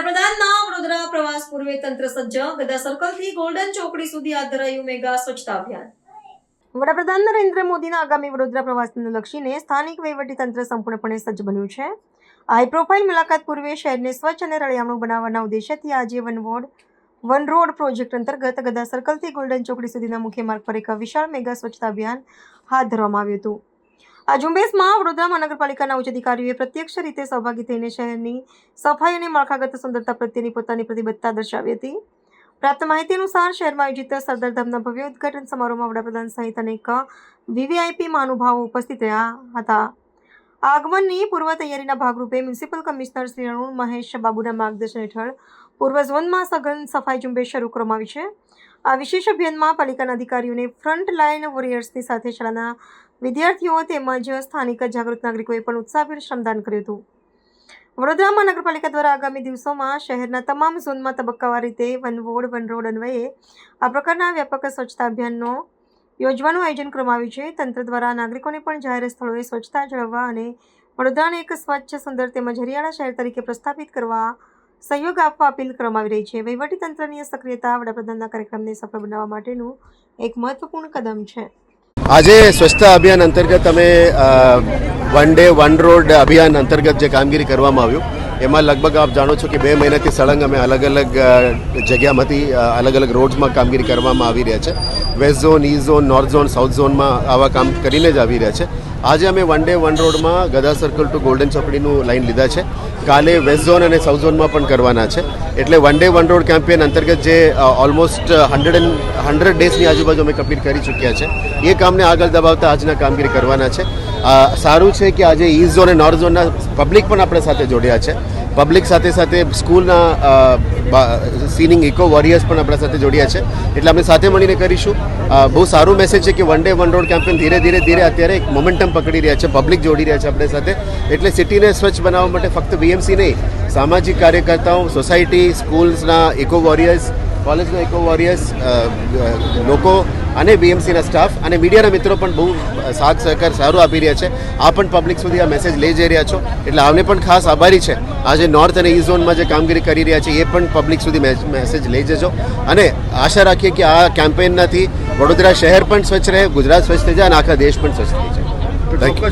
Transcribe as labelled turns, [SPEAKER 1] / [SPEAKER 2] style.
[SPEAKER 1] વડાપ્રધાનના વડોદરા પ્રવાસ પૂર્વે તંત્ર સજ્જ. ગદા સર્કલથી ગોલ્ડન ચોકડી સુધી હાથ ધરાયું મેગા સ્વચ્છતા અભિયાન. વડાપ્રધાન નરેન્દ્ર મોદીના આગામી વડોદરા પ્રવાસને લક્ષીને સ્થાનિક વહીવટીતંત્ર સંપૂર્ણપણે સજ્જ બન્યું છે. હાઈ પ્રોફાઇલ મુલાકાત પૂર્વે શહેરને સ્વચ્છ અને રળિયામણું બનાવવાના ઉદ્દેશ્યથી આજે વન રોડ પ્રોજેક્ટ અંતર્ગત ગદા સર્કલથી ગોલ્ડન ચોકડી સુધીના મુખ્ય માર્ગ પર એક વિશાળ મેગા સ્વચ્છતા અભિયાન હાથ ધરવામાં આવ્યું હતું. આ ઝુંબેશમાં વડોદરા મહાનગરપાલિકાના ઉચ્ચ અધિકારીઓએ પ્રત્યક્ષ રીતે સહભાગી થઈને શહેરની સફાઈ અને માળખાગત સુંદરતા પ્રત્યેની પોતાની પ્રતિબદ્ધતા દર્શાવી હતી. પ્રાપ્ત માહિતી અનુસાર શહેરમાં આયોજિત સરદાર ધામના ભવ્ય ઉદ્ઘાટન સમારોહમાં વડાપ્રધાન સહિત અનેક વીવીઆઈપી મહાનુભાવો ઉપસ્થિત રહ્યા હતા. આગમનની પૂર્વ તૈયારીના ભાગરૂપે મ્યુનિસિપલ કમિશનર શ્રી અરુણ મહેશ બાબુના માર્ગદર્શન હેઠળ પૂર્વ ઝોનમાં સઘન સફાઈ ઝુંબેશ શરૂ કરવામાં આવી છે. આ વિશેષ અભિયાનમાં પાલિકાના અધિકારીઓને ફ્રન્ટ લાઇન વોરિયર્સની સાથે શાળાના વિદ્યાર્થીઓ તેમજ સ્થાનિક જાગૃત નાગરિકોએ પણ ઉત્સાહભેર શ્રમદાન કર્યું હતું. વડોદરા મહાનગરપાલિકા દ્વારા આગામી દિવસોમાં શહેરના તમામ ઝોનમાં તબક્કાવાર રીતે વન રોડ અન્વયે આ પ્રકારના વ્યાપક સ્વચ્છતા અભિયાનનો યોજવાનું આયોજન કરવામાં આવ્યું છે. તંત્ર દ્વારા નાગરિકોને પણ જાહેર સ્થળોએ સ્વચ્છતા જાળવવા અને વડોદરાને એક સ્વચ્છ, સુંદર તેમજ હરિયાળા શહેર તરીકે પ્રસ્થાપિત કરવા સહયોગ આપવા અપીલ કરવામાં આવી રહી છે. વહીવટીતંત્રની સક્રિયતા વડાપ્રધાનના કાર્યક્રમને સફળ બનાવવા માટેનું એક મહત્વપૂર્ણ કદમ છે.
[SPEAKER 2] આજે સ્વચ્છતા અભિયાન અંતર્ગત અમે વન ડે વન રોડ અભિયાન અંતર્ગત જે કામગીરી કરવામાં આવ્યું એમાં લગભગ આપ જાણો છો કે 2 મહિનાથી સળંગ અમે અલગ અલગ જગ્યામાંથી અલગ અલગ રોડ્સમાં કામગીરી કરવામાં આવી રહ્યા છે. West zone, East zone, north zone, south ઝોનમાં આવા કામ કરીને જ આવી રહ્યા છે. આજે અમે વન ડે વન રોડમાં ગદા સર્કલ ટુ ગોલ્ડન ચોકડીનું લાઇન લીધા છે. કાલે વેસ્ટ ઝોન અને સાઉથ ઝોનમાં પણ કરવાના છે. એટલે one day one road campaign અંતર્ગત જે ઓલમોસ્ટ 100 ડેઝની આજુબાજુ અમે કમ્પ્લીટ કરી ચૂક્યા છે. એ કામને આગળ દબાવતા આજના કામગીરી કરવાના છે. સારું છે કે આજે ઈસ્ટ ઝોન અને નોર્થ ઝોનના પબ્લિક પણ આપણે સાથે જોડ્યા છે. પબ્લિક સાથે સાથે સ્કૂલના સીનિંગ ઇકો વોરિયર્સ પણ આપણા સાથે જોડ્યા છે. એટલે આપણે સાથે મળીને કરીશું. બહુ સારું મેસેજ છે કે one day one road campaign ધીરે અત્યારે એક મોમેન્ટમ પકડી રહ્યા છે. પબ્લિક જોડી રહ્યા છે આપણે સાથે. એટલે સિટીને સ્વચ્છ બનાવવા માટે ફક્ત બીએમસી નહીં, સામાજિક કાર્યકર્તાઓ, સોસાયટી, સ્કૂલ્સના ઇકો વોરિયર્સ, કોલેજના ઇકો વોરિયર્સ, લોકો અને બીએમસીના સ્ટાફ અને મીડિયાના મિત્રો પણ બહુ સાથ સહકાર સારું આપી રહ્યા છે. આ પણ પબ્લિક સુધી આ મેસેજ લઈ જઈ રહ્યા છો. એટલે આમને પણ ખાસ આભારી છે. આજે નોર્થ અને ઈસ્ટ ઝોનમાં જે કામગીરી કરી રહ્યા છે એ પણ પબ્લિક સુધી મેસેજ લઈ જજો. અને આશા રાખીએ કે આ કેમ્પેનથી વડોદરા શહેર પણ સ્વચ્છ રહે, ગુજરાત સ્વચ્છ થઈ જાય અને આખા દેશ પણ સ્વચ્છ થઈ જાય.